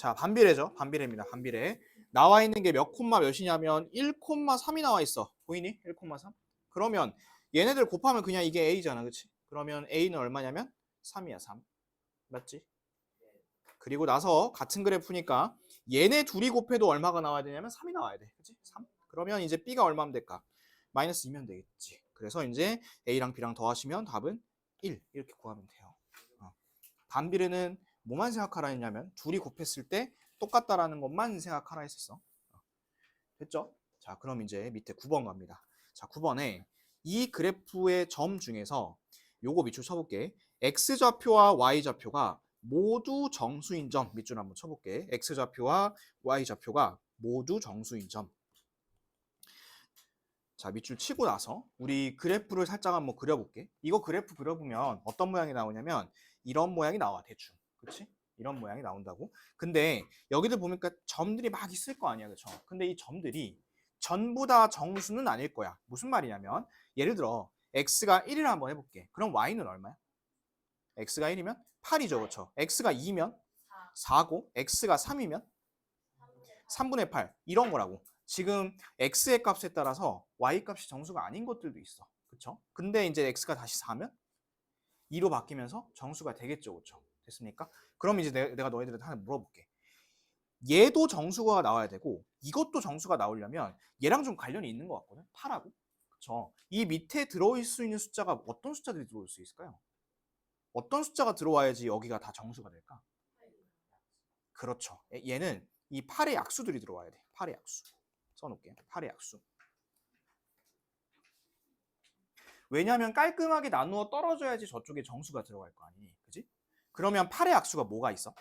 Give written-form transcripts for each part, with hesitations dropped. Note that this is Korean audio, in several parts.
자, 반비례죠. 반비례입니다. 반비례. 나와 있는 게 몇 콤마 몇이냐면 1,3이 나와 있어. 보이니? 1,3. 그러면 얘네들 곱하면 그냥 이게 A잖아. 그치? 그러면 A는 얼마냐면 3이야. 3. 맞지? 그리고 나서 같은 그래프니까 얘네 둘이 곱해도 얼마가 나와야 되냐면 3이 나와야 돼. 그치? 3. 그러면 이제 B가 얼마면 될까? 마이너스 2면 되겠지. 그래서 이제 A랑 B랑 더하시면 답은 1 이렇게 구하면 돼요. 반비례는 뭐만 생각하라 했냐면 둘이 곱했을 때 똑같다라는 것만 생각하라 했었어. 됐죠? 자, 그럼 이제 밑에 9번 갑니다. 자, 9번에 이 그래프의 점 중에서 요거 밑줄 쳐볼게. X좌표와 Y좌표가 모두 정수인 점 밑줄 한번 쳐볼게. X좌표와 Y좌표가 모두 정수인 점. 자, 밑줄 치고 나서 우리 그래프를 살짝 한번 그려볼게. 이거 그래프 그려보면 어떤 모양이 나오냐면 이런 모양이 나와, 대충. 그치? 이런 모양이 나온다고. 근데 여기들 보니까 점들이 막 있을 거 아니야, 그쵸? 근데 이 점들이 전부 다 정수는 아닐 거야. 무슨 말이냐면 예를 들어 x가 1이라 한번 해볼게. 그럼 y는 얼마야? x가 1이면 8이죠, 그쵸? x가 2면 4고 x가 3이면 3분의 8 이런 거라고. 지금 x의 값에 따라서 y 값이 정수가 아닌 것들도 있어. 그쵸? 근데 이제 x가 다시 4면 2로 바뀌면서 정수가 되겠죠. 그쵸? 됐습니까? 그럼 이제 내가 너희들한테 하나 물어볼게. 얘도 정수가 나와야 되고 이것도 정수가 나오려면 얘랑 좀 관련이 있는 것 같거든? 8하고. 그쵸? 이 밑에 들어올 수 있는 숫자가 어떤 숫자들이 들어올 수 있을까요? 어떤 숫자가 들어와야지 여기가 다 정수가 될까? 그렇죠. 얘는 이 8의 약수들이 들어와야 돼. 8의 약수. 써놓을게요. 8의 약수. 왜냐하면 깔끔하게 나누어 떨어져야지 저쪽에 정수가 들어갈 거 아니. 그지? 그러면 8의 약수가 뭐가 있어?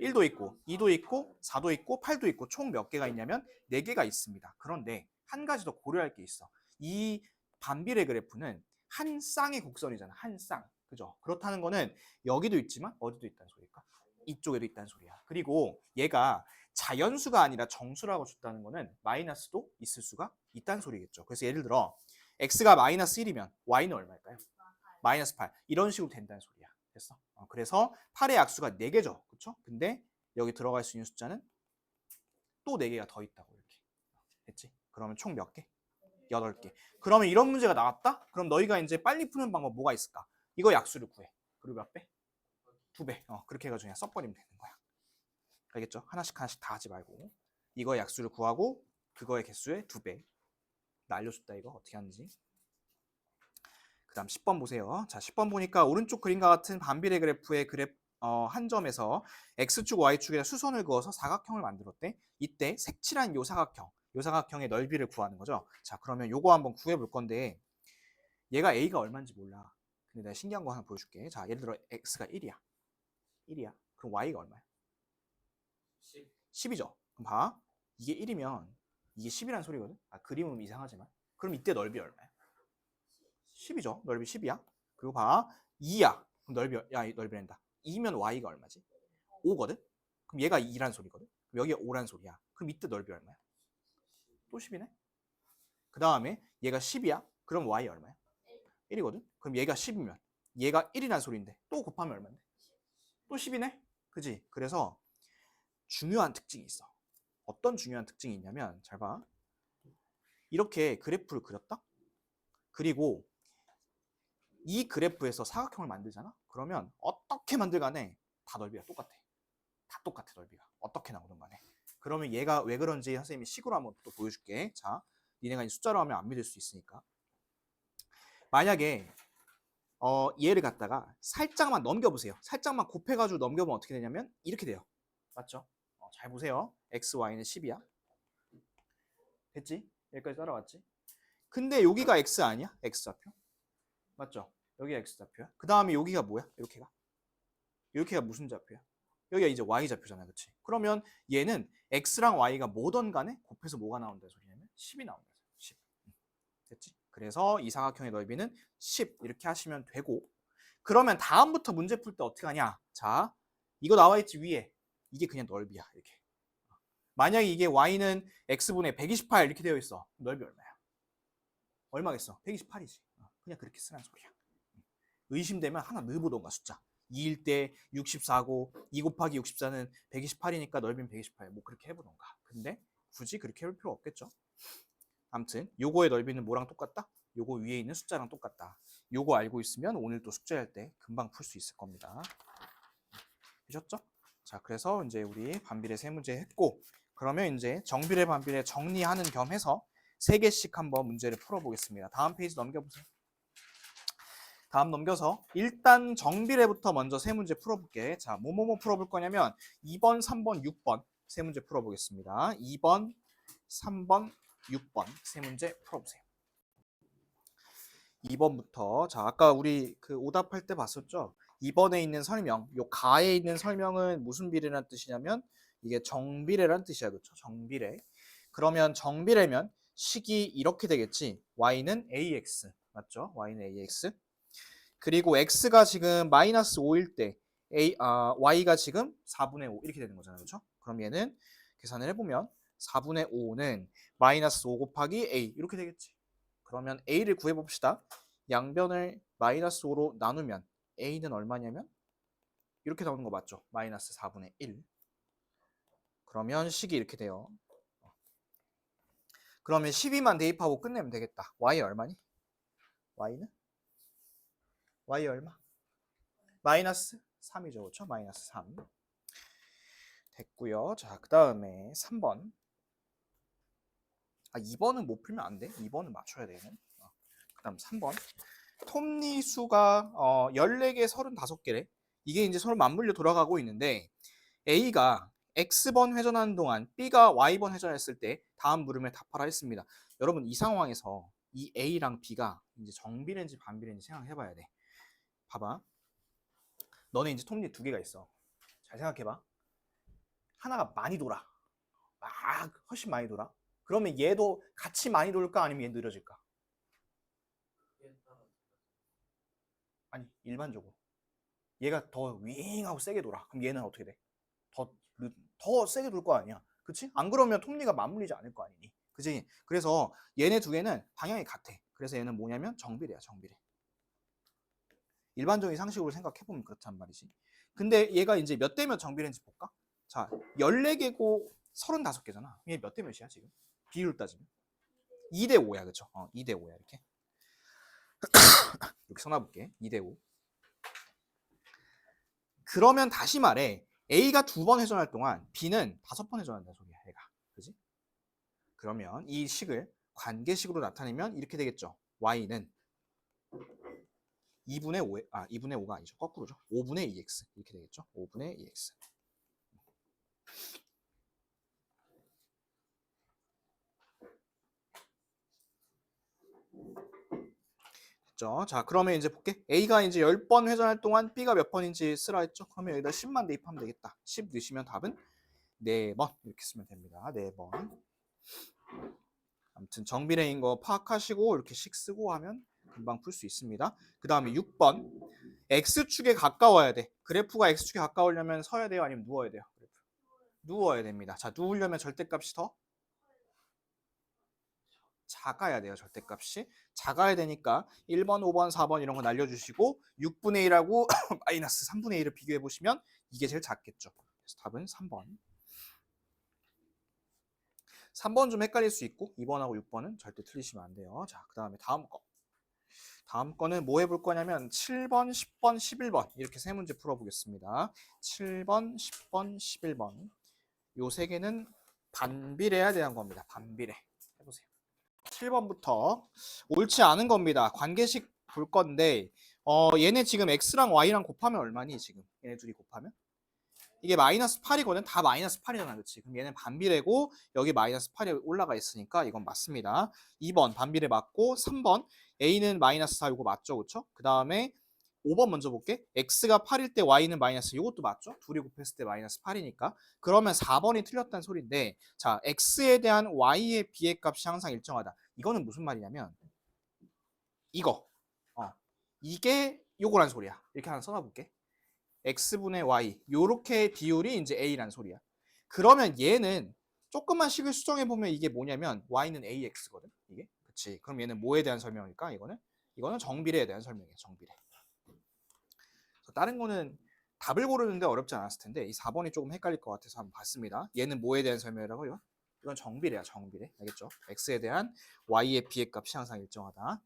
1도 있고 2도 있고 4도 있고 8도 있고 총 몇 개가 있냐면 4개가 있습니다. 그런데 한 가지 더 고려할 게 있어. 이 반비례 그래프는 한 쌍의 곡선이잖아. 한 쌍. 그죠? 그렇다는 거는 여기도 있지만 어디도 있다는 소리일까? 이쪽에도 있다는 소리야. 그리고 얘가 자연수가 아니라 정수라고 줬다는 거는 마이너스도 있을 수가 있다는 소리겠죠. 그래서 예를 들어 x가 마이너스 1이면 y는 얼마일까요? 마이너스 8. 이런 식으로 된다는 소리야. 됐어? 그래서 8의 약수가 4개죠. 그쵸? 근데 여기 들어갈 수 있는 숫자는 또 4개가 더 있다고 이렇게. 됐지? 그러면 총 몇 개? 8개. 그러면 이런 문제가 나왔다? 그럼 너희가 이제 빨리 푸는 방법 뭐가 있을까? 이거 약수를 구해. 그리고 몇 배? 2배. 그렇게 해가지고 그냥 써버리면 되는 거야. 알겠죠? 하나씩 하나씩 다 하지 말고. 이거의 약수를 구하고 그거의 개수의 2배. 나 알려줬다 이거 어떻게 하는지. 그 다음 10번 보세요. 자, 10번 보니까 오른쪽 그림과 같은 반비례 그래프의 한 점에서 X축, Y축에 수선을 그어서 사각형을 만들었대. 이때 색칠한 요 사각형의 넓이를 구하는 거죠. 자, 그러면 요거 한번 구해볼 건데 얘가 A가 얼마인지 몰라. 근데 내가 신기한 거 하나 보여줄게. 자, 예를 들어 X가 1이야. 1이야. 그럼 Y가 얼마야? 10이죠. 그럼 봐. 이게 1이면 이게 10이라는 소리거든. 그림은 이상하지만. 그럼 이때 넓이 얼마야? 10이죠. 넓이 10이야. 그리고 봐. 2야. 그럼 넓이란다. 2면 y가 얼마지? 5거든? 그럼 얘가 2란 소리거든? 그럼 여기가 5란 소리야. 그럼 이때 넓이 얼마야? 또 10이네? 그 다음에 얘가 10이야? 그럼 y 얼마야? 1이거든? 그럼 얘가 10이면 얘가 1이란 소리인데 또 곱하면 얼마인데? 또 10이네? 그지? 그래서 중요한 특징이 있어. 어떤 중요한 특징이 있냐면 잘 봐. 이렇게 그래프를 그렸다? 그리고 이 그래프에서 사각형을 만들잖아? 그러면 어떻게 만들간에 다 넓이가 똑같아. 다 똑같아, 넓이가. 어떻게 나오든 간에. 그러면 얘가 왜 그런지 선생님이 식으로 한번 또 보여줄게. 자, 니네가 숫자로 하면 안 믿을 수 있으니까. 만약에 얘를 갖다가 살짝만 넘겨보세요. 살짝만 곱해가지고 넘겨보면 어떻게 되냐면 이렇게 돼요. 맞죠? 잘 보세요. x, y는 10이야. 됐지? 여기까지 따라왔지? 근데 여기가 x 아니야? x좌표. 맞죠? 여기가 x좌표야. 그 다음에 여기가 뭐야? 이렇게가 무슨 좌표야? 여기가 이제 y좌표잖아. 그치? 그러면 얘는 x랑 y가 뭐든 간에 곱해서 뭐가 나온다는 소리냐면 10이 나온다. 10. 됐지? 그래서 이 사각형의 넓이는 10 이렇게 하시면 되고 그러면 다음부터 문제 풀 때 어떻게 하냐? 자, 이거 나와있지 위에. 이게 그냥 넓이야. 이렇게. 만약에 이게 y는 x분의 128 이렇게 되어 있어. 넓이 얼마야? 얼마겠어? 128이지. 그냥 그렇게 쓰라는 소리야. 의심되면 하나 넣어보던가 숫자. 2일 때 64고 2 곱하기 64는 128이니까 넓이는 128. 뭐 그렇게 해보던가. 근데 굳이 그렇게 해볼 필요 없겠죠. 아무튼 요거의 넓이는 뭐랑 똑같다? 요거 위에 있는 숫자랑 똑같다. 요거 알고 있으면 오늘 또 숙제할 때 금방 풀 수 있을 겁니다. 되셨죠? 자, 그래서 이제 우리 반비례 세 문제 했고, 그러면 이제 정비례 반비례 정리하는 겸 해서 3개씩 한번 문제를 풀어보겠습니다. 다음 페이지 넘겨보세요. 다음 넘겨서 일단 정비례부터 먼저 세 문제 풀어볼게. 자, 뭐뭐뭐 풀어볼 거냐면 2번, 3번, 6번 세 문제 풀어보겠습니다. 2번, 3번, 6번 세 문제 풀어보세요. 2번부터 자, 아까 우리 그 오답할 때 봤었죠? 2번에 있는 설명, 요 가에 있는 설명은 무슨 비례란 뜻이냐면 이게 정비례란 뜻이야, 그렇죠? 정비례. 그러면 정비례면 식이 이렇게 되겠지. y는 ax 맞죠? y는 ax. 그리고 x가 지금 마이너스 5일 때 y가 지금 4분의 5 이렇게 되는 거잖아요, 그렇죠? 그럼 얘는 계산을 해보면 4분의 5는 마이너스 5 곱하기 a 이렇게 되겠지. 그러면 a를 구해봅시다. 양변을 마이너스 5로 나누면 a는 얼마냐면 이렇게 나오는 거 맞죠? 마이너스 4분의 1. 그러면 식이 이렇게 돼요. 그러면 12만 대입하고 끝내면 되겠다. y 얼마니? y는? y 얼마? 마이너스 3이죠. 그렇죠? 마이너스 3. 됐고요. 자, 그 다음에 3번. 2번은 못 풀면 안 돼. 2번은 맞춰야 돼. 그 다음 3번. 톱니수가 14개, 35개래. 이게 이제 서로 맞물려 돌아가고 있는데 A가 X번 회전하는 동안 B가 Y번 회전했을 때 다음 물음에 답하라 했습니다. 여러분 이 상황에서 이 A랑 B가 이제 정비례인지 반비례인지 생각해봐야 돼. 봐봐. 너네 이제 톱니 2개가 있어. 잘 생각해봐. 하나가 많이 돌아. 막 훨씬 많이 돌아. 그러면 얘도 같이 많이 돌까 아니면 얘 느려질까? 아니 일반적으로 얘가 더 윙하고 세게 돌아. 그럼 얘는 어떻게 돼? 더 세게 돌 거 아니야. 그치? 안 그러면 톱니가 맞물리지 않을 거 아니니. 그치? 그래서 얘네 두 개는 방향이 같아. 그래서 얘는 뭐냐면 정비례야, 정비례. 일반적인 상식으로 생각해보면 그렇단 말이지. 근데 얘가 이제 몇 대 몇 정비례인지 볼까? 자, 14개고 35개잖아. 얘 몇 대 몇이야, 지금? 비율 따지면. 2대 5야, 그쵸? 2대 5야, 이렇게. 이렇게 써놔볼게. 2대 5. 그러면 다시 말해. A가 2번 회전할 동안 B는 5번 회전한다는 소리야, 얘가. 그지? 그러면 이 식을 관계식으로 나타내면 이렇게 되겠죠. Y는 2분의 5에, 2분의 5가 아니죠. 거꾸로죠. 5분의 2x. 이렇게 되겠죠. 5분의 2x. 됐죠. 자, 그러면 이제 볼게. A가 이제 10번 회전할 동안 B가 몇 번인지 쓰라 했죠. 그러면 여기다 10만 대입하면 되겠다. 10 넣으시면 답은 4번. 이렇게 쓰면 됩니다. 4번. 아무튼 정비례인 거 파악하시고 이렇게 식 쓰고 하면 금방 풀 수 있습니다. 그 다음에 6번. X축에 가까워야 돼. 그래프가 X축에 가까우려면 서야 돼요? 아니면 누워야 돼요? 누워야 됩니다. 자, 누우려면 절대값이 더 작아야 돼요. 절대값이. 작아야 되니까 1번, 5번, 4번 이런 거 날려주시고 6분의 1하고 마이너스 3분의 1을 비교해보시면 이게 제일 작겠죠. 그래서 답은 3번. 3번 좀 헷갈릴 수 있고 2번하고 6번은 절대 틀리시면 안 돼요. 자, 그 다음에 다음 거. 다음 거는 뭐 해볼 거냐면 7번, 10번, 11번 이렇게 세 문제 풀어보겠습니다. 7번, 10번, 11번 요 세 개는 반비례해야 되는 겁니다. 반비례. 해보세요. 7번부터 옳지 않은 겁니다. 관계식 볼 건데 얘네 지금 x랑 y랑 곱하면 얼마니 지금? 얘네 둘이 곱하면? 이게 마이너스 8이거든. 다 마이너스 8이잖아. 그치? 그럼 얘는 반비례고 여기 마이너스 8이 올라가 있으니까 이건 맞습니다. 2번 반비례 맞고 3번 a는 마이너스 4 이거 맞죠? 그쵸? 그 다음에 5번 먼저 볼게. x가 8일 때 y는 마이너스 이것도 맞죠? 둘이 곱했을 때 마이너스 8이니까. 그러면 4번이 틀렸다는 소리인데 자 x에 대한 y의 비의 값이 항상 일정하다. 이거는 무슨 말이냐면 이거 이게 요거란 소리야. 이렇게 하나 써놔볼게. x분의 y 요렇게 비율이 이제 a란 소리야. 그러면 얘는 조금만 식을 수정해 보면 이게 뭐냐면 y는 ax거든. 이게 그치? 그럼 얘는 뭐에 대한 설명일까? 이거는 정비례에 대한 설명이야. 정비례. 다른 거는 답을 고르는데 어렵지 않았을 텐데 이 4번이 조금 헷갈릴 것 같아서 한번 봤습니다. 얘는 뭐에 대한 설명이라고요? 이건 정비례야, 정비례. 알겠죠? x에 대한 y의 비의 값이 항상 일정하다.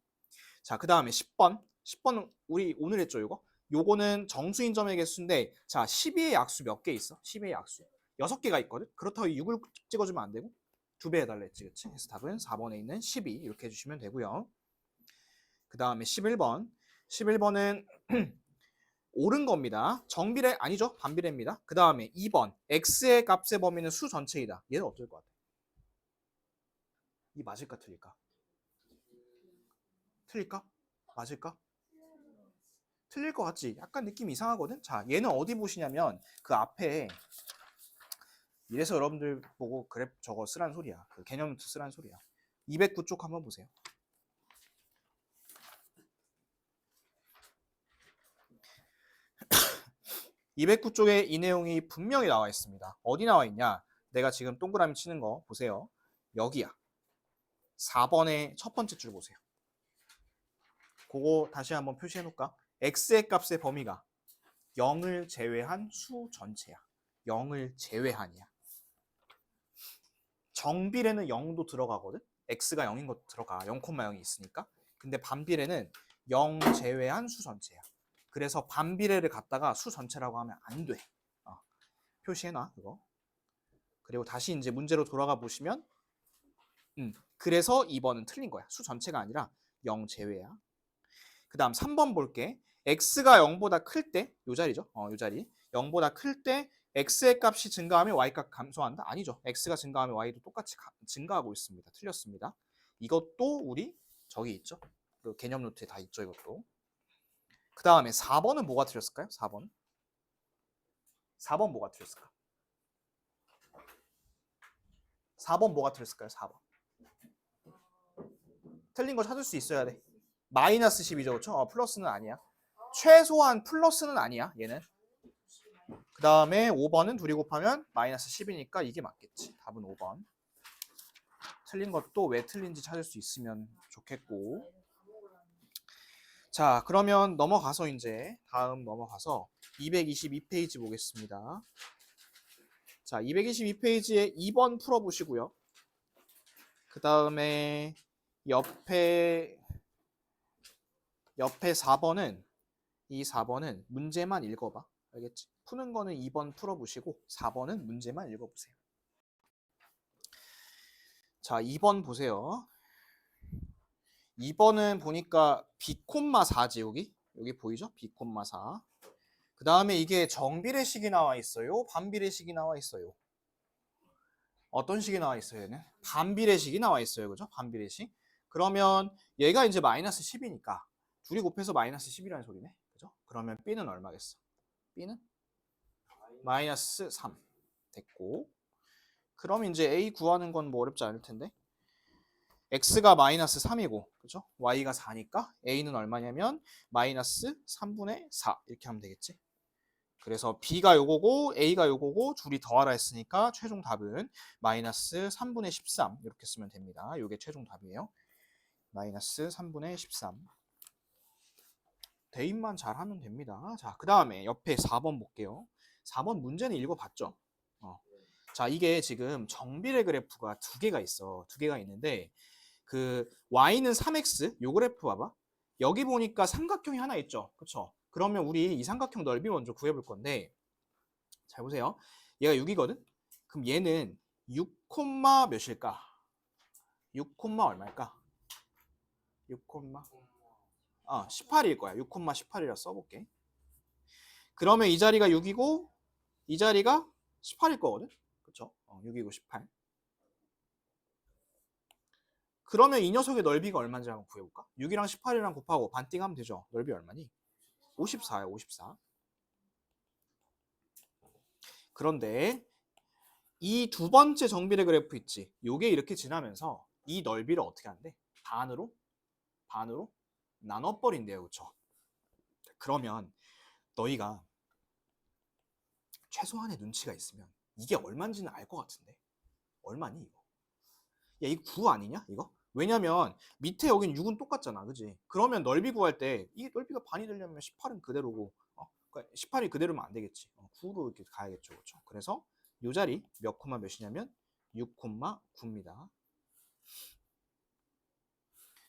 자, 그 다음에 10번. 10번은 우리 오늘 했죠, 이거? 요거는 정수인 점의 개수인데, 자, 12의 약수 몇 개 있어? 12의 약수. 6개가 있거든? 그렇다고 6을 찍어주면 안 되고, 2배 해달랬지, 그치? 그래서 답은 4번에 있는 12, 이렇게 해주시면 되고요. 그 다음에 11번. 11번은 옳은 겁니다. 정비례 아니죠? 반비례입니다. 그 다음에 2번. x의 값의 범위는 수 전체이다. 얘는 어떨 것 같아? 이 맞을까, 틀릴까? 틀릴까? 맞을까? 틀릴 것 같지? 약간 느낌 이상하거든? 자, 얘는 어디 보시냐면 그 앞에 이래서 여러분들 보고 그래프 저거 쓰란 소리야. 그 개념 노트 쓰란 소리야. 209쪽 한번 보세요. 209쪽에 이 내용이 분명히 나와 있습니다. 어디 나와 있냐? 내가 지금 동그라미 치는 거 보세요. 여기야. 4번의 첫 번째 줄 보세요. 그거 다시 한번 표시해 놓을까? x의 값의 범위가 0을 제외한 수 전체야. 0을 제외한이야. 정비례는 0도 들어가거든? x가 0인 것도 들어가. 0,0이 있으니까. 근데 반비례는 0 제외한 수 전체야. 그래서 반비례를 갖다가 수 전체라고 하면 안 돼. 표시해놔, 그거. 그리고 다시 이제 문제로 돌아가 보시면 그래서 2번은 틀린 거야. 수 전체가 아니라 0 제외야. 그 다음 3번 볼게. x가 0보다 클 때, 요 자리죠. 요 자리. 0보다 클 때 x의 값이 증가하면 y값 감소한다? 아니죠. x가 증가하면 y도 똑같이 증가하고 있습니다. 틀렸습니다. 이것도 우리 저기 있죠. 그 개념 노트에 다 있죠, 이것도. 그 다음에 4번은 뭐가 틀렸을까요? 4번. 4번 뭐가 틀렸을까? 4번 뭐가 틀렸을까요? 4번. 틀린 거 찾을 수 있어야 돼. 마이너스 10이죠, 그렇죠? 플러스는 아니야. 최소한 플러스는 아니야, 얘는. 그 다음에 5번은 둘이 곱하면 마이너스 10이니까 이게 맞겠지. 답은 5번. 틀린 것도 왜 틀린지 찾을 수 있으면 좋겠고. 자, 그러면 넘어가서 이제 다음 넘어가서 222페이지 보겠습니다. 자, 222페이지에 2번 풀어보시고요. 그 다음에 옆에 4번은 이 4번은 문제만 읽어봐. 알겠지? 푸는 거는 2번 풀어보시고 4번은 문제만 읽어보세요. 자, 2번 보세요. 2번은 보니까 B, 4지 여기? 여기 보이죠? B, 4. 그 다음에 이게 정비례식이 나와 있어요? 반비례식이 나와 있어요? 어떤 식이 나와 있어요? 얘는? 반비례식이 나와 있어요. 그죠? 반비례식. 그러면 얘가 이제 마이너스 10이니까 둘이 곱해서 마이너스 10이라는 소리네. 그죠? 그러면 B는 얼마겠어? B는? 마이너스 3 됐고, 그럼 이제 A 구하는 건 뭐 어렵지 않을 텐데 X가 마이너스 3이고 그죠? Y가 4니까 A는 얼마냐면 마이너스 3분의 4 이렇게 하면 되겠지. 그래서 B가 요거고 A가 요거고 둘이 더하라 했으니까 최종 답은 마이너스 3분의 13 이렇게 쓰면 됩니다. 요게 최종 답이에요. 마이너스 3분의 13. 대입만 잘하면 됩니다. 자, 그 다음에 옆에 4번 볼게요. 4번 문제는 읽어봤죠? 자, 이게 지금 정비례 그래프가 두 개가 있어. 두 개가 있는데 그 y는 3x 요 그래프 봐봐. 여기 보니까 삼각형이 하나 있죠. 그쵸? 그러면 우리 이 삼각형 넓이 먼저 구해볼 건데 잘 보세요. 얘가 6이거든? 그럼 얘는 6, 몇일까? 6, 얼마일까? 6, 18일 거야. 6, 18이라 써볼게. 그러면 이 자리가 6이고 이 자리가 18일 거거든? 그쵸? 6이고 18. 그러면 이 녀석의 넓이가 얼마인지 한번 구해볼까? 6이랑 18이랑 곱하고 반띵하면 되죠. 넓이 얼마니? 54야, 54. 그런데 이 두 번째 정비례 그래프 있지? 요게 이렇게 지나면서 이 넓이를 어떻게 한대? 반으로 나눠버린대요. 그쵸? 그러면 너희가 최소한의 눈치가 있으면 이게 얼마인지는 알 것 같은데 얼마니 이거? 야, 이거 9 아니냐 이거? 왜냐면 밑에 여긴 6은 똑같잖아, 그지? 그러면 넓이 구할 때 이 넓이가 반이 되려면 18은 그대로고 그러니까 18이 그대로면 안 되겠지. 9로 이렇게 가야겠죠. 그렇죠? 그래서 요 자리 몇 콤마 몇이냐면 6,9입니다.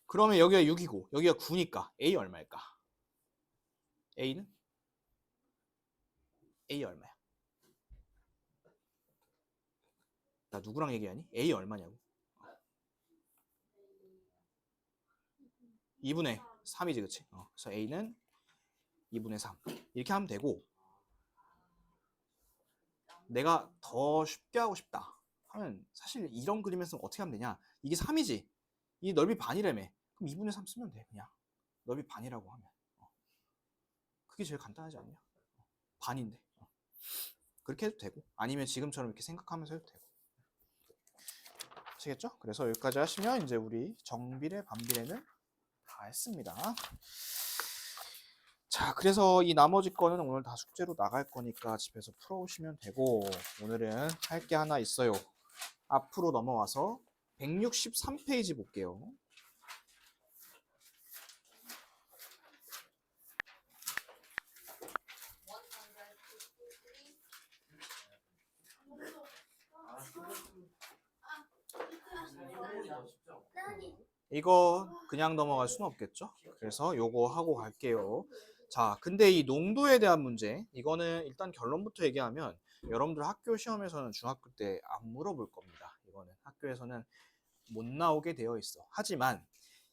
그러면 여기가 6이고 여기가 9니까 A 얼마일까? A는? A 얼마야? 나 누구랑 얘기하니? A 얼마냐고? 2분의 3이지, 그치? 그래서 A는 2분의 3 이렇게 하면 되고, 내가 더 쉽게 하고 싶다 하면 사실 이런 그림에서 어떻게 하면 되냐, 이게 3이지, 이 넓이 반이라며, 그럼 2분의 3 쓰면 돼. 그냥 넓이 반이라고 하면 그게 제일 간단하지 않냐? 반인데 그렇게 해도 되고, 아니면 지금처럼 이렇게 생각하면서 해도 되고. 아시겠죠? 그래서 여기까지 하시면 이제 우리 정비례 반비례는 다 했습니다. 자, 그래서 이 나머지 거는 오늘 다 숙제로 나갈 거니까 집에서 풀어오시면 되고, 오늘은 할 게 하나 있어요. 앞으로 넘어와서 163페이지 볼게요. 이거 그냥 넘어갈 수는 없겠죠? 그래서 요거 하고 갈게요. 자, 근데 이 농도에 대한 문제, 이거는 일단 결론부터 얘기하면 여러분들 학교 시험에서는 중학교 때 안 물어볼 겁니다. 이거는 학교에서는 못 나오게 되어 있어. 하지만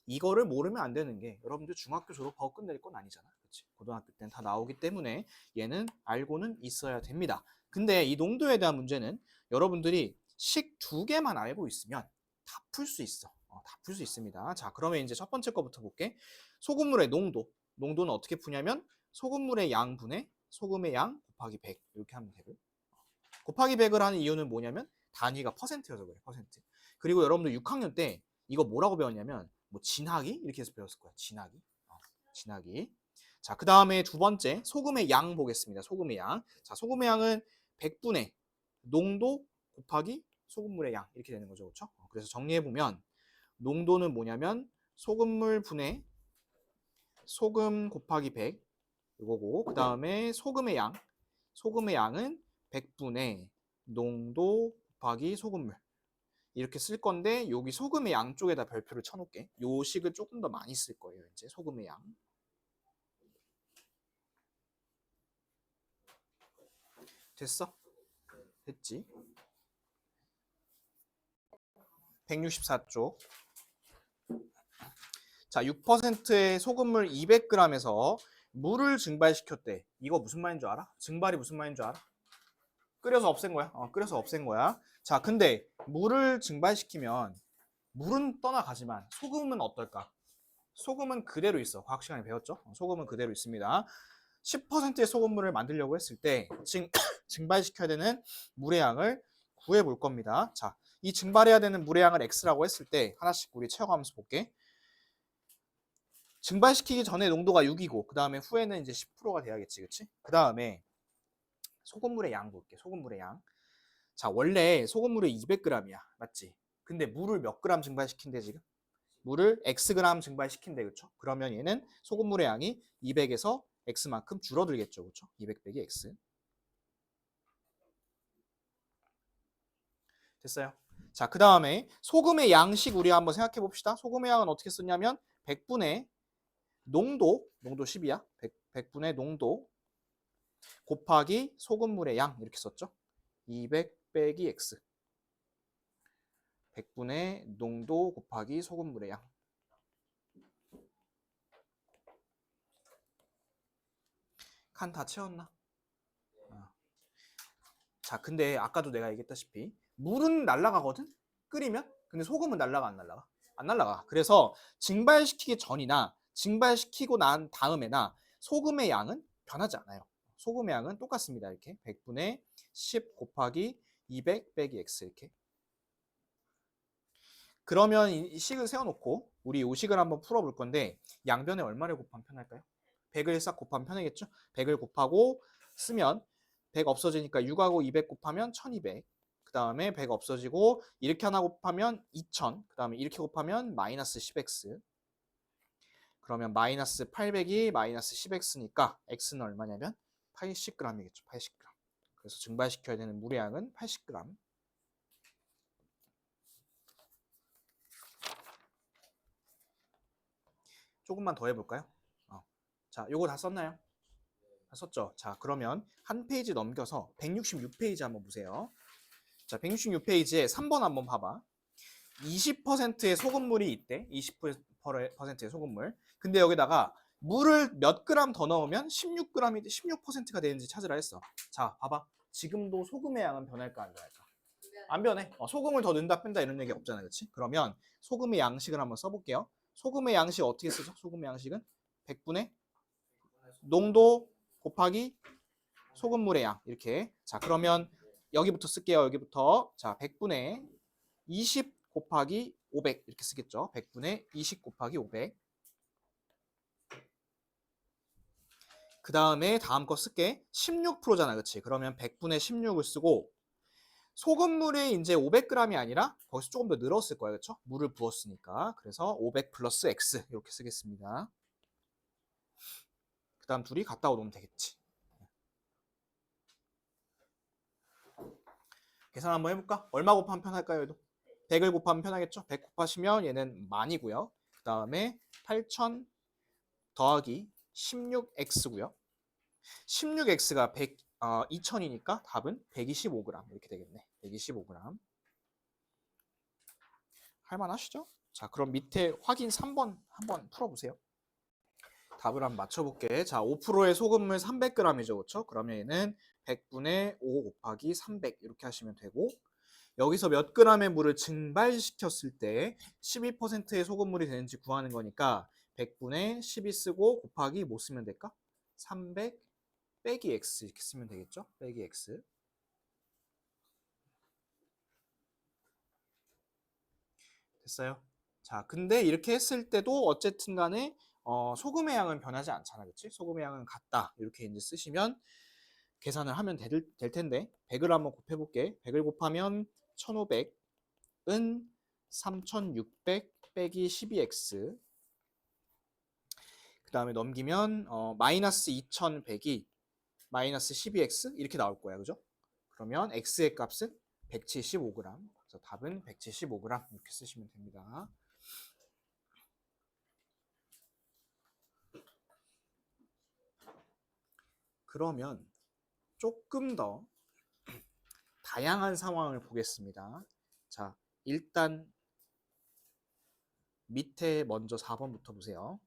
이거를 모르면 안 되는 게, 여러분들 중학교 졸업하고 끝낼 건 아니잖아. 그치? 고등학교 때는 다 나오기 때문에 얘는 알고는 있어야 됩니다. 근데 이 농도에 대한 문제는 여러분들이 식 2개만 알고 있으면 다 풀 수 있어. 다 풀 수 있습니다. 자, 그러면 이제 첫 번째 거부터 볼게. 소금물의 농도. 농도는 어떻게 푸냐면 소금물의 양분의 소금의 양 곱하기 100 이렇게 하면 되고, 곱하기 100을 하는 이유는 뭐냐면 단위가 퍼센트여서 그래. 퍼센트. 그리고 여러분들 6학년 때 이거 뭐라고 배웠냐면 뭐 진하기 이렇게 해서 배웠을 거야. 진하기. 진하기. 자, 그 다음에 두 번째 소금의 양 보겠습니다. 소금의 양. 자, 소금의 양은 100분의 농도 곱하기 소금물의 양 이렇게 되는 거죠. 그렇죠? 그래서 정리해 보면 농도는 뭐냐면 소금물 분의 소금 곱하기 100 이거고, 그 다음에 소금의 양. 소금의 양은 100분의 농도 곱하기 소금물 이렇게 쓸 건데, 여기 소금의 양 쪽에다 별표를 쳐놓을게. 요 식을 조금 더 많이 쓸 거예요. 이제 소금의 양. 됐어? 됐지? 164쪽. 자, 6%의 소금물 200g에서 물을 증발시켰대. 이거 무슨 말인 줄 알아? 증발이 무슨 말인 줄 알아? 끓여서 없앤 거야. 끓여서 없앤 거야. 자, 근데 물을 증발시키면 물은 떠나가지만 소금은 어떨까? 소금은 그대로 있어. 과학 시간에 배웠죠? 소금은 그대로 있습니다. 10%의 소금물을 만들려고 했을 때 증발시켜야 되는 물의 양을 구해 볼 겁니다. 자, 이 증발해야 되는 물의 양을 x라고 했을 때 하나씩 우리 채워가면서 볼게. 증발시키기 전에 농도가 6이고 그 다음에 후에는 이제 10%가 돼야겠지, 그치? 그 다음에 소금물의 양 볼게. 소금물의 양. 자, 원래 소금물이 200g이야, 맞지? 근데 물을 몇 그램 증발시킨대 지금? 물을 xg 증발시킨대, 그쵸? 그러면 얘는 소금물의 양이 200에서 x만큼 줄어들겠죠, 그쵸? 200 빼기 x. 됐어요? 자, 그 다음에 소금의 양식 우리 한번 생각해 봅시다. 소금의 양은 어떻게 썼냐면 100분의 농도 10이야. 100분의 농도 곱하기 소금물의 양 이렇게 썼죠. 200 빼기 x. 100분의 농도 곱하기 소금물의 양. 칸 다 채웠나? 자, 근데 아까도 내가 얘기했다시피 물은 날아가거든? 끓이면? 근데 소금은 날아가 안 날아가? 안 날아가. 그래서 증발시키기 전이나 증발시키고 난 다음에나 소금의 양은 변하지 않아요. 소금의 양은 똑같습니다. 이렇게 100분의 10 곱하기 200 빼기 x 이렇게. 그러면 이 식을 세워놓고 우리 이 식을 한번 풀어볼 건데, 양변에 얼마를 곱하면 편할까요? 100을 싹 곱하면 편하겠죠? 100을 곱하고 쓰면 100 없어지니까 6하고 200 곱하면 1200. 그 다음에 100 없어지고 이렇게 하나 곱하면 2000. 그 다음에 이렇게 곱하면 마이너스 10x. 그러면 마이너스 800이 마이너스 10x니까 x는 얼마냐면 80g이겠죠. 80g. 그래서 증발시켜야 되는 물의 양은 80g. 조금만 더 해볼까요? 자, 요거 다 썼나요? 다 썼죠? 자, 그러면 한 페이지 넘겨서 166페이지 한번 보세요. 자, 166페이지에 3번 한번 봐봐. 20%의 소금물이 있대. 20%의 소금물. 근데 여기다가 물을 몇 그램 더 넣으면 16g이 16%가 되는지 찾으라 했어. 자, 봐봐. 지금도 소금의 양은 변할까 안 변할까? 안 변해. 소금을 더 넣는다 뺀다 이런 얘기 없잖아, 그렇지? 그러면 소금의 양식을 한번 써볼게요. 소금의 양식 어떻게 쓰죠? 소금의 양식은 100분의 농도 곱하기 소금물의 양 이렇게. 자, 그러면 여기부터 쓸게요. 여기부터. 자, 100분의 20 곱하기 500 이렇게 쓰겠죠. 100분의 20 곱하기 500. 그 다음에 다음 거 쓸게. 16%잖아, 그렇지? 그러면 100분의 16을 쓰고 소금물이 이제 500g이 아니라 거기서 조금 더 늘었을 거야, 그렇죠? 물을 부었으니까. 그래서 500 플러스 x 이렇게 쓰겠습니다. 그 다음 둘이 갖다 놓으면 되겠지. 계산 한번 해볼까? 얼마 곱하면 편할까요, 얘도? 100을 곱하면 편하겠죠? 100 곱하시면 얘는 만이고요. 그 다음에 8000 더하기 16x고요. 16x가 2000이니까 답은 125g 이렇게 되겠네. 125g. 할만하시죠? 자, 그럼 밑에 확인 3번 한번 풀어보세요. 답을 한번 맞춰볼게. 자, 5%의 소금물 300g이죠, 그렇죠? 그러면 얘는 100분의 5 곱하기 300 이렇게 하시면 되고 여기서 몇 g의 물을 증발시켰을 때 12%의 소금물이 되는지 구하는 거니까 100분의 12 쓰고 곱하기 뭐 쓰면 될까? 300 빼기 x 이렇게 쓰면 되겠죠? 빼기 x. 됐어요? 자, 근데 이렇게 했을 때도 어쨌든 간에 소금의 양은 변하지 않잖아, 그렇지? 소금의 양은 같다. 이렇게 이제 쓰시면 계산을 하면 될 텐데 100을 한번 곱해볼게. 100을 곱하면 1500은 3600 빼기 12x 그 다음에 넘기면 마이너스 2100이 마이너스 12x 이렇게 나올 거야, 그죠? 그러면 x의 값은 175g. 그래서 답은 175g 이렇게 쓰시면 됩니다. 그러면 조금 더 다양한 상황을 보겠습니다. 자, 일단 밑에 먼저 4번부터 보세요.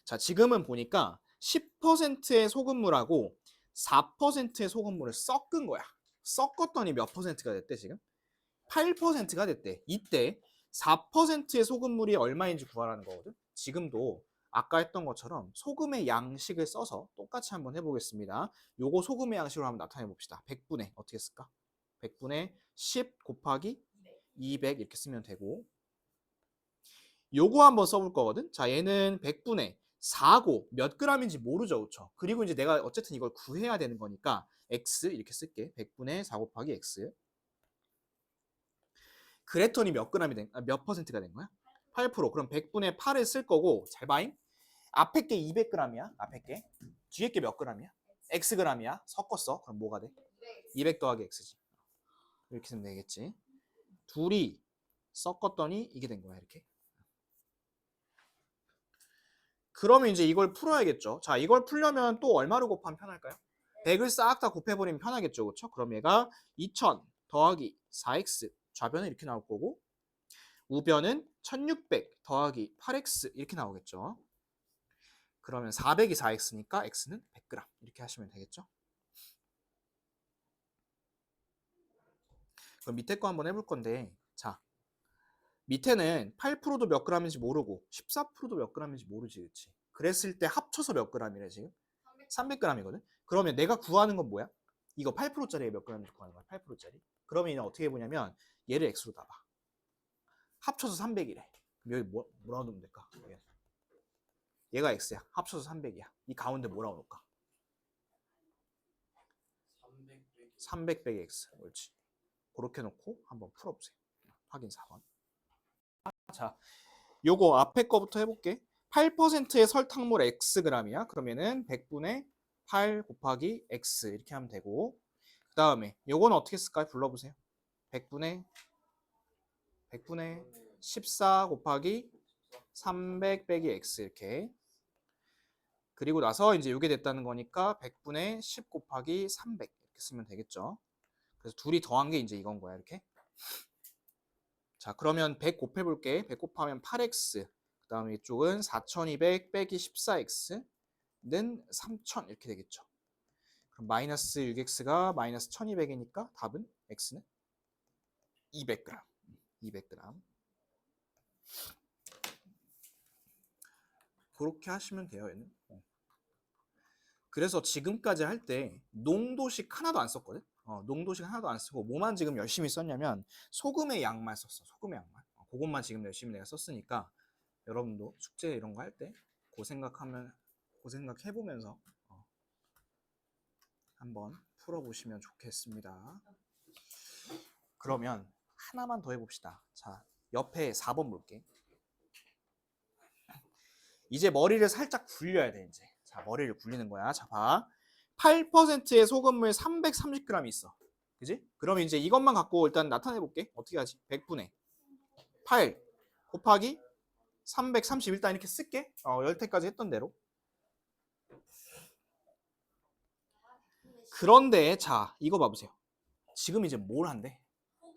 자, 지금은 보니까 10%의 소금물하고 4%의 소금물을 섞은 거야. 섞었더니 몇 퍼센트가 됐대, 지금? 8%가 됐대. 이때 4%의 소금물이 얼마인지 구하라는 거거든. 지금도 아까 했던 것처럼 소금의 양식을 써서 똑같이 한번 해보겠습니다. 요거 소금의 양식으로 한번 나타내 봅시다. 100분의 어떻게 쓸까? 100분의 10 곱하기 200 이렇게 쓰면 되고 요거 한번 써볼 거거든. 자, 얘는 100분의 4고 몇 g인지 모르죠, 그렇죠? 그리고 이제 내가 어쨌든 이걸 구해야 되는 거니까 x 이렇게 쓸게. 100분의 4 곱하기 x. 그랬더니 몇 퍼센트가 된 거야? 8%. 그럼 100분의 8을 쓸 거고 잘 봐잉. 앞에 게 200g이야. 앞에 게. 뒤에 게 몇 g이야? xg이야. 섞었어. 그럼 뭐가 돼? 200 더하기 x지. 이렇게 쓰면 되겠지. 둘이 섞었더니 이게 된 거야, 이렇게. 그러면 이제 이걸 풀어야겠죠. 자, 이걸 풀려면 또 얼마로 곱하면 편할까요? 100을 싹 다 곱해버리면 편하겠죠, 그렇죠? 그럼 얘가 2000 더하기 4x 좌변은 이렇게 나올 거고 우변은 1600 더하기 8x 이렇게 나오겠죠. 그러면 400이 4x니까 x는 100g 이렇게 하시면 되겠죠. 그럼 밑에 거 한번 해볼 건데 자, 밑에는 8%도 몇 g인지 모르고 14%도 몇 g인지 모르지, 그렇지? 그랬을 때 합쳐서 몇 g이래 지금? 300g이거든. 그러면 내가 구하는 건 뭐야? 이거 8%짜리 몇 g인지 구하는 거야. 8%짜리. 그러면 얘는 어떻게 해보냐면 얘를 x로 다 봐. 합쳐서 300이래. 그럼 여기 뭐라고 넣으면 될까? 얘가 x야. 합쳐서 300이야. 이 가운데 뭐라고 넣을까? 300 빼기 x. 옳지. 그렇게 놓고 한번 풀어보세요. 확인 4번. 자, 요거 앞에 거부터 해볼게. 8%의 설탕물 xg이야. 그러면은 100분의 8 곱하기 x 이렇게 하면 되고, 그 다음에 요건 어떻게 쓸까요? 불러보세요. 100분의 14 곱하기 300 빼기 x 이렇게. 그리고 나서 이제 이게 됐다는 거니까 100분의 10 곱하기 300 이렇게 쓰면 되겠죠. 그래서 둘이 더한 게 이제 이건 거야 이렇게. 자 그러면 100 곱해볼게. 100 곱하면 8x, 그 다음에 이쪽은 4200 빼기 14x는 3000 이렇게 되겠죠. 그럼 마이너스 6x가 마이너스 1200이니까 답은 x는 200g. 200g. 그렇게 하시면 돼요 얘는. 그래서 지금까지 할 때 농도식 하나도 안 썼거든. 농도식 하나도 안 쓰고 뭐만 지금 열심히 썼냐면 소금의 양만 썼어. 소금의 양만. 그것만 지금 열심히 내가 썼으니까 여러분도 숙제 이런 거 할 때 그 생각해보면서 한번 풀어보시면 좋겠습니다. 그러면 하나만 더 해봅시다. 자, 옆에 4번 볼게. 이제 머리를 살짝 굴려야 돼 이제. 자, 머리를 굴리는 거야. 자, 봐. 8%의 소금물 330g 있어. 그지? 그럼 이제 이것만 갖고 일단 나타내 볼게. 어떻게 하지? 100분의 8 곱하기 330 일단 이렇게 쓸게. 열태까지 했던 대로. 그런데 자, 이거 봐보세요. 지금 이제 뭘 한대?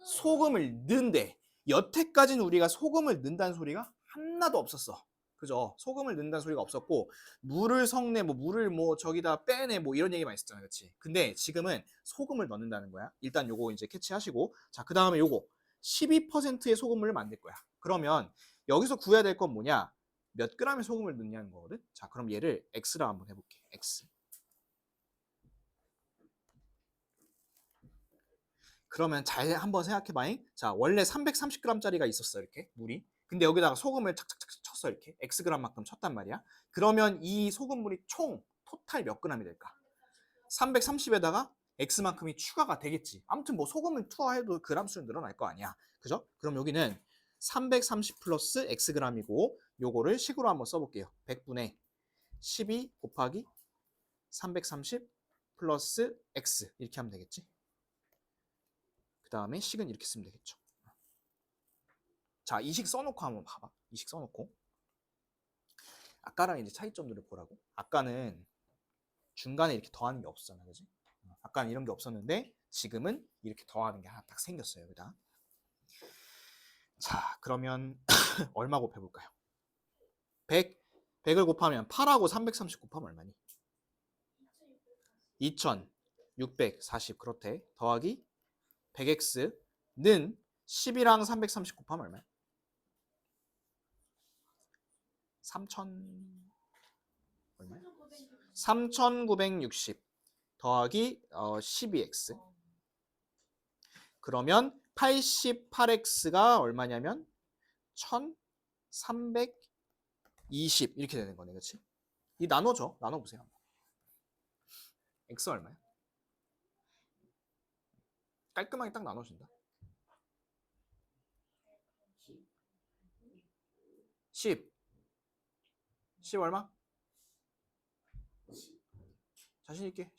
소금을 넣는데 여태까지는 우리가 소금을 넣는다는 소리가 하나도 없었어. 그죠? 소금을 넣는다는 소리가 없었고 물을 섞네, 뭐 물을 뭐 저기다 빼내, 뭐 이런 얘기만 있었잖아, 그렇지? 근데 지금은 소금을 넣는다는 거야. 일단 요거 이제 캐치하시고, 자 그 다음에 요거 12%의 소금물을 만들 거야. 그러면 여기서 구해야 될 건 뭐냐? 몇 g의 소금을 넣냐는 거거든. 자 그럼 얘를 x라 한번 해볼게. x. 그러면 잘 한번 생각해봐잉. 자 원래 330g짜리가 있었어 이렇게 물이. 근데 여기다가 소금을 착착착 쳤어 이렇게 xg만큼 쳤단 말이야. 그러면 이 소금물이 총 토탈 몇 g이 될까? 330에다가 x만큼이 추가가 되겠지. 아무튼 뭐 소금을 투하해도 그람 수는 늘어날 거 아니야. 그죠? 그럼 여기는 330 플러스 xg이고 요거를 식으로 한번 써볼게요. 100분의 12 곱하기 330 플러스 x 이렇게 하면 되겠지. 그 다음에 식은 이렇게 쓰면 되겠죠. 자, 이 식 써놓고 한번 봐봐. 이 식 써놓고. 아까랑 이제 차이점들을 보라고. 아까는 중간에 이렇게 더하는 게 없었잖아, 그지? 아까는 이런 게 없었는데 지금은 이렇게 더하는 게 하나 딱 생겼어요, 여기다. 자, 그러면 얼마 곱해볼까요? 100을 곱하면 8하고 330 곱하면 얼마니? 2640 그렇대. 더하기 100x는 10이랑 330 곱하면 얼마야? 3000 얼마야? 3960 더하기 12x. 그러면 88x가 얼마냐면 1320 이렇게 되는 거네, 그렇지? 이 나눠줘. 나눠보세요. x 얼마야? 깔끔하게 딱 나눠준다. 10 얼마? 자신있게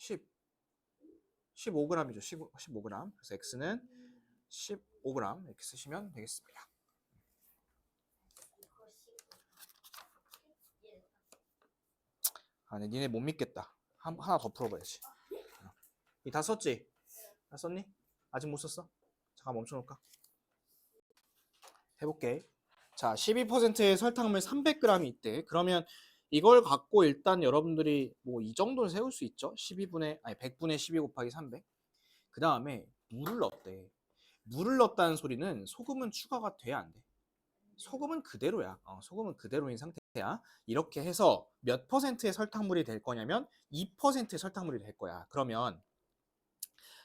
15g이죠. 15g. 그래서 x는 15g 이렇게 쓰시면 되겠습니다. 아, 네, 니네 못 믿겠다. 하나 더 풀어봐야지. 이 다 썼지? 다 썼니? 아직 못 썼어? 잠깐 멈춰놓을까? 해볼게. 자, 12%의 설탕물 300g이 있대. 그러면 이걸 갖고 일단 여러분들이 뭐 이 정도는 세울 수 있죠. 100분의 12 곱하기 300. 그 다음에 물을 넣었대. 물을 넣었다는 소리는 소금은 추가가 돼, 안 돼? 소금은 그대로야. 소금은 그대로인 상태야. 이렇게 해서 몇 퍼센트의 설탕물이 될 거냐면 2%의 설탕물이 될 거야. 그러면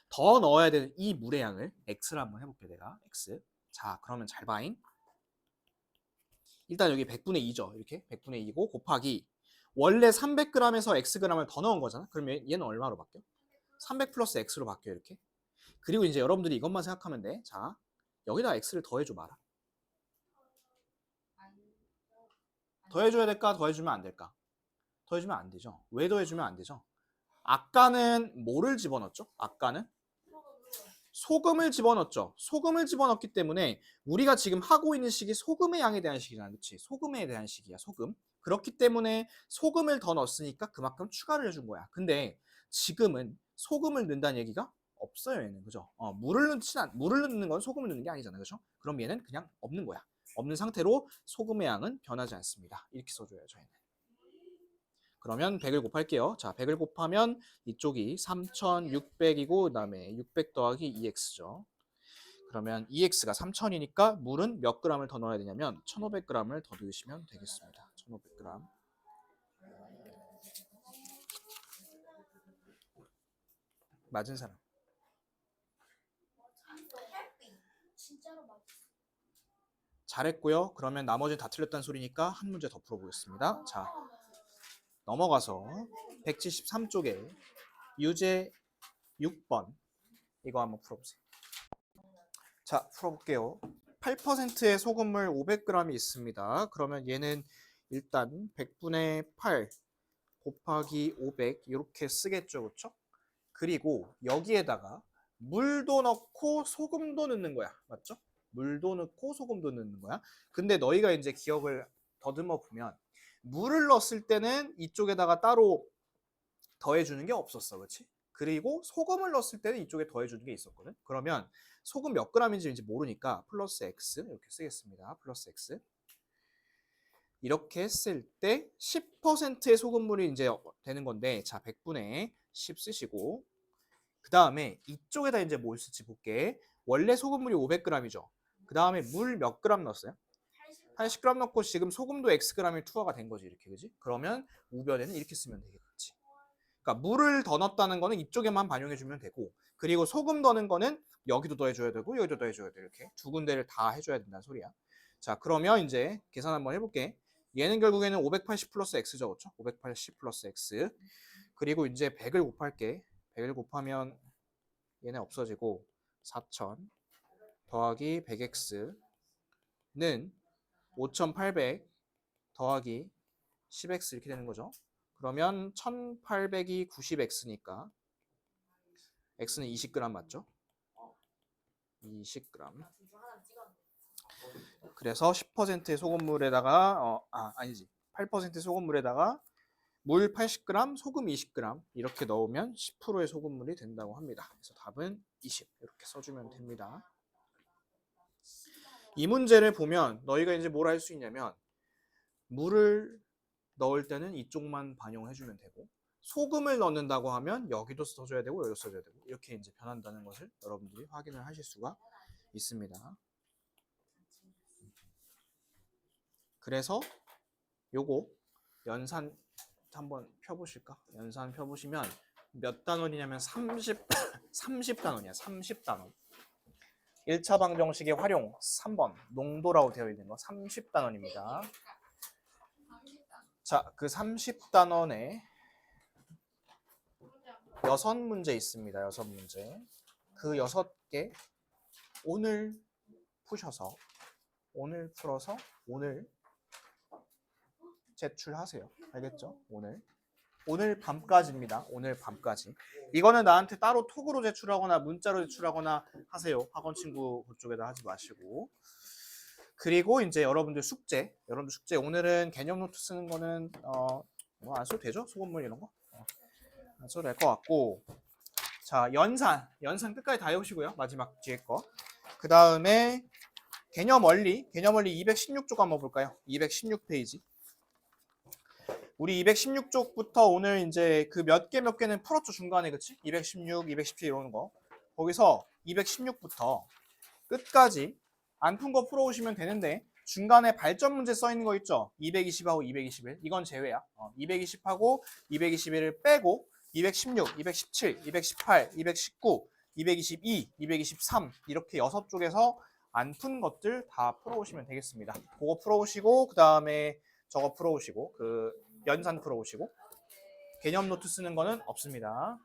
더 넣어야 되는 이 물의 양을 x를 한번 해볼게 내가. x. 자 그러면 잘 봐잉. 일단 여기 100분의 2죠. 이렇게 100분의 2고 곱하기 원래 300g에서 xg을 더 넣은 거잖아. 그러면 얘는 얼마로 바뀌어? 300 플러스 x로 바뀌어 이렇게. 그리고 이제 여러분들이 이것만 생각하면 돼. 자 여기다 x를 더해줘 봐라. 더해줘야 될까? 더해주면 안 될까? 더해주면 안 되죠. 왜 더해주면 안 되죠? 아까는 뭐를 집어넣었죠? 아까는 소금을 집어넣었죠. 소금을 집어넣기 때문에 우리가 지금 하고 있는 식이 소금의 양에 대한 식이잖아. 그렇지? 소금에 대한 식이야. 소금. 그렇기 때문에 소금을 더 넣었으니까 그만큼 추가를 해준 거야. 근데 지금은 소금을 넣는다는 얘기가 없어요. 얘는. 그죠? 물을 넣는 건 소금을 넣는 게 아니잖아. 그죠? 그럼 얘는 그냥 없는 거야. 없는 상태로 소금의 양은 변하지 않습니다. 이렇게 써줘요. 저희는. 그러면 100을 곱할게요. 자, 100을 곱하면 이쪽이 3600이고 그다음에 600 더하기 2x죠. 그러면 2x가 3000이니까 물은 몇 g을 더 넣어야 되냐면 1500g을 더 넣으시면 되겠습니다. 1500g. 맞은 사람. 잘했고요. 그러면 나머지는 다 틀렸다는 소리니까 한 문제 더 풀어보겠습니다. 자, 넘어가서 173쪽에 유제 6번 이거 한번 풀어보세요. 자, 풀어볼게요. 8%의 소금물 500g이 있습니다. 그러면 얘는 일단 100분의 8 곱하기 500 이렇게 쓰겠죠. 그렇죠? 그리고 여기에다가 물도 넣고 소금도 넣는 거야. 맞죠? 물도 넣고 소금도 넣는 거야. 근데 너희가 이제 기억을 더듬어 보면 물을 넣었을 때는 이쪽에다가 따로 더해주는 게 없었어. 그렇지? 그리고 소금을 넣었을 때는 이쪽에 더해주는 게 있었거든. 그러면 소금 몇 g인지 모르니까 플러스 x 이렇게 쓰겠습니다. 플러스 x. 이렇게 했을 때 10%의 소금물이 이제 되는 건데, 자, 100분의 10 쓰시고, 그 다음에 이쪽에다 이제 뭘 쓸지 볼게. 원래 소금물이 500g이죠. 그 다음에 물 몇 g 넣었어요? 80g 넣고 지금 소금도 xg이 투하가 된 거지, 이렇게. 그지? 그러면 우변에는 이렇게 쓰면 되겠지. 그러니까 물을 더 넣었다는 거는 이쪽에만 반영해 주면 되고, 그리고 소금 넣는 거는 여기도 더해줘야 되고 여기도 더해줘야 돼. 이렇게 두 군데를 다 해줘야 된다는 소리야. 자, 그러면 이제 계산 한번 해볼게. 얘는 결국에는 580 플러스 x죠. 그렇죠? 580 플러스 x. 그리고 이제 100을 곱할게. 100을 곱하면 얘네 없어지고 4000 더하기 100x는 5800 더하기 10x 이렇게 되는 거죠. 그러면 1800이 90x니까 x는 20g 맞죠? 20g. 그래서 10%의 소금물에다가 아니지. 8%의 소금물에다가 물 80g, 소금 20g 이렇게 넣으면 10%의 소금물이 된다고 합니다. 그래서 답은 20 이렇게 써주면 됩니다. 이 문제를 보면 너희가 이제 뭘 할 수 있냐면 물을 넣을 때는 이쪽만 반영해주면 되고 소금을 넣는다고 하면 여기도 써줘야 되고 여기도 써줘야 되고 이렇게 이제 변한다는 것을 여러분들이 확인을 하실 수가 있습니다. 그래서 요거 연산 한번 펴보실까? 연산 펴보시면 몇 단원이냐면 30단원이야. 30단원. 1차 방정식의 활용 3번 농도라고 되어 있는 거 30단원입니다. 자, 그 30단원에 6문제 있습니다. 6문제. 그 6개 오늘 푸셔서 오늘 풀어서 오늘 제출하세요. 알겠죠? 오늘 밤까지입니다. 오늘 밤까지. 이거는 나한테 따로 톡으로 제출하거나 문자로 제출하거나 하세요. 학원 친구 그쪽에다 하지 마시고. 그리고 이제 여러분들 숙제 오늘은 개념 노트 쓰는 거는 뭐 안 써도 되죠? 소금물 이런 거 안 써도 될 것 같고. 자, 연산 끝까지 다 해오시고요. 마지막 뒤에 거. 그 다음에 개념 원리 216쪽 한번 볼까요? 216페이지. 우리 216쪽부터 오늘 이제 그 몇 개는 풀었죠, 중간에. 그치? 216, 217 이러는 거. 거기서 216부터 끝까지 안 푼 거 풀어오시면 되는데 중간에 발전 문제 써 있는 거 있죠? 220하고 221. 이건 제외야. 220하고 221을 빼고 216, 217, 218, 219, 222, 223 이렇게 6쪽에서 안 푼 것들 다 풀어오시면 되겠습니다. 그거 풀어오시고 그 다음에 저거 풀어오시고 그 연산 풀어오시고 개념 노트 쓰는 거는 없습니다.